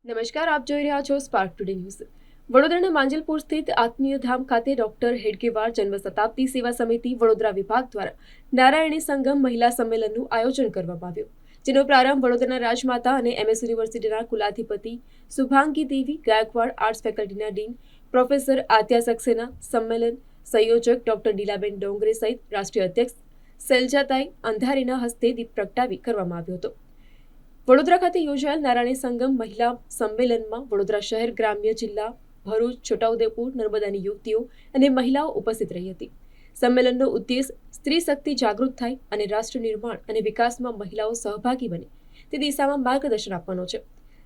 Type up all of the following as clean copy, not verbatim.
નમસ્કાર, આપ જોઈ રહ્યા છો સ્પાર્ક ટુડે ન્યૂઝ। વડોદરાના માંજલપુર સ્થિત આત્મીય ધામ ખાતે ડોક્ટર હેડગેવાર જન્મ શતાબ્દી સેવા સમિતિ વડોદરા વિભાગ દ્વારા નારાયણી સંગમ મહિલા સંમેલનનું આયોજન કરવામાં આવ્યું, જેનો પ્રારંભ વડોદરાના રાજમાતા અને એમએસ યુનિવર્સિટીના કુલાધિપતિ શુભાંગી દેવી ગાયકવાડ, આર્ટ્સ ફેકલ્ટીના ડીન પ્રોફેસર આદ્યા સક્સેના, સંમેલન સંયોજક ડોક્ટર ડીલાબેન ડોંગરે સહિત રાષ્ટ્રીય અધ્યક્ષ સેલજાતાઈ અંધારીના હસ્તે દીપ પ્રગટાવી કરવામાં આવ્યો હતો। વડોદરા ખાતે યોજાયેલ નારાયણી સંગમ મહિલા સંમેલનમાં વડોદરા શહેર, ગ્રામ્ય જિલ્લા, ભરૂચ, છોટાઉદેપુર, નર્મદાની યુવતીઓ અને મહિલાઓ ઉપસ્થિત રહી હતી। સંમેલનનો ઉદ્દેશ સ્ત્રી શક્તિ જાગૃત થાય અને રાષ્ટ્ર નિર્માણ અને વિકાસમાં મહિલાઓ સહભાગી બને તે દિશામાં માર્ગદર્શન આપવાનો છે।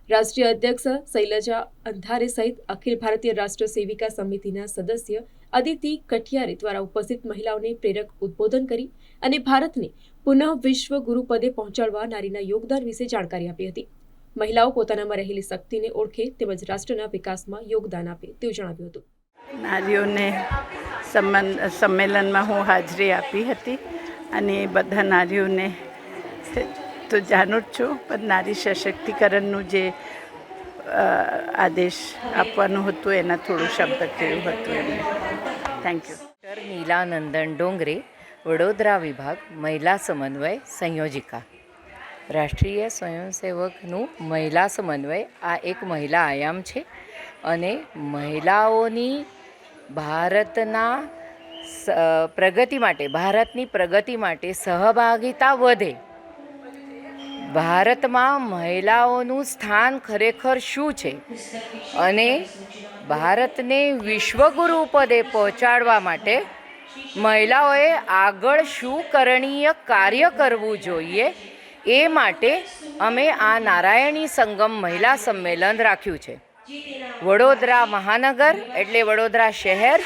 રાષ્ટ્રીય અધ્યક્ષ શૈલજા અંધારે સહિત અખિલ ભારતીય રાષ્ટ્ર સેવિકા સમિતિના સદસ્ય અદિતિ કઠિયારે દ્વારા ઉપસ્થિત મહિલાઓને પ્રેરક ઉદ્બોધન કરી અને ભારતને પુનઃ વિશ્વ ગુરુ પદે પહોંચાડવા નારીના યોગદાન વિશે જાણકારી આપી હતી। મહિલાઓ પોતાનામાં રહેલી શક્તિને ઓળખે તેમજ રાષ્ટ્રના વિકાસમાં યોગદાન આપે તેવું જણાવ્યું હતું। નારીઓને સંમેલનમાં હું હાજરી આપી હતી અને બધા નારીઓને તો જાણું જ છું, પણ નારી સશક્તિકરણનું જે આદેશ આપવાનું હતું એના થોડું શબ્દ કહ્યું હતું એમને। Thank you. Doctor Nilanandan Dongre, Vadodara વિભાગ, મહિલા સમન્વય સંયોજિકા। રાષ્ટ્રીય સ્વયંસેવકનું મહિલા સમન્વય આ એક મહિલા આયામ છે અને મહિલાઓની ભારતની પ્રગતિ માટે સહભાગિતા વધે, ભારતમાં મહિલાઓનું સ્થાન ખરેખર શું છે અને ભારતને વિશ્વગુરુ પદે પહોંચાડવા માટે મહિલાઓએ આગળ શું કરણીય કાર્ય કરવું જોઈએ એ માટે અમે આ નારાયણી સંગમ મહિલા સંમેલન રાખ્યું છે। વડોદરા મહાનગર એટલે વડોદરા શહેર,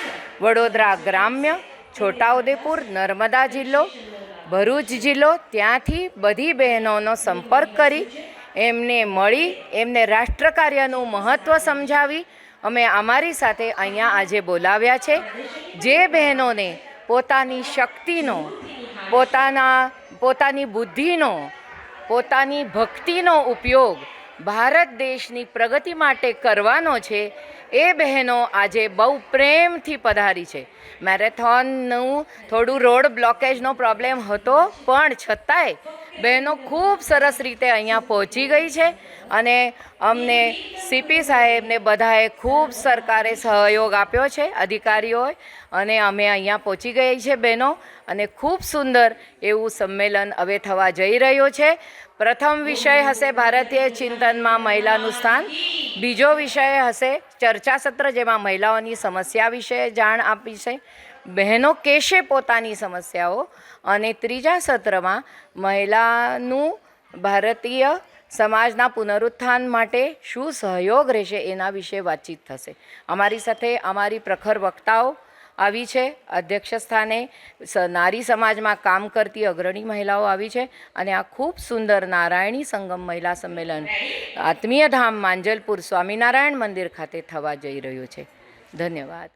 વડોદરા ગ્રામ્ય, છોટાઉદેપુર, નર્મદા જિલ્લો, ભરૂચ જિલ્લો, ત્યાંથી બધી બહેનોનો સંપર્ક કરી એમને મળી એમને રાષ્ટ્ર કાર્યનું મહત્ત્વ સમજાવી અમે અમારી સાથે અહીંયા આજે બોલાવ્યા છે। જે બહેનોને પોતાની શક્તિનો, પોતાની બુદ્ધિનો, પોતાની ભક્તિનો ઉપયોગ ભારત દેશની પ્રગતિ માટે કરવાનો છે એ બહેનો આજે બહુ પ્રેમથી પધારી છે। મેરેથોનનું થોડું રોડ બ્લોકેજનો પ્રોબ્લેમ હતો, પણ છતાંય બહેનો ખૂબ સરસ રીતે અહીંયા પહોંચી ગઈ છે અને અમને સીપી સાહેબને બધાએ ખૂબ સરકારે સહયોગ આપ્યો છે, અધિકારીઓએ, અને અમે અહીંયા પહોંચી ગઈ છે બહેનો અને ખૂબ સુંદર એવું સંમેલન હવે થવા જઈ રહ્યું છે। પ્રથમ વિષય હશે ભારતીય ચિંતનમાં મહિલાનું સ્થાન, બીજો વિષય હશે ચર્ચા સત્ર જેમાં મહિલાઓની સમસ્યા વિશે જાણ આપી છે, બહેનો કહેશે પોતાની સમસ્યાઓ, અને ત્રીજા સત્રમાં મહિલાનું ભારતીય સમાજના પુનરુત્થાન માટે શું સહયોગ રહેશે એના વિશે વાતચીત થશે। અમારી સાથે અમારી પ્રખર વક્તાઓ આવી છે, અધ્યક્ષ સ્થાને નારી સમાજમાં કામ કરતી અગ્રણી મહિલાઓ આવી છે અને આ ખૂબ સુંદર નારાયણી સંગમ મહિલા સંમેલન આત્મીય ધામ માંજલપુર સ્વામિનારાયણ મંદિર ખાતે થવા જઈ રહ્યું છે। ધન્યવાદ।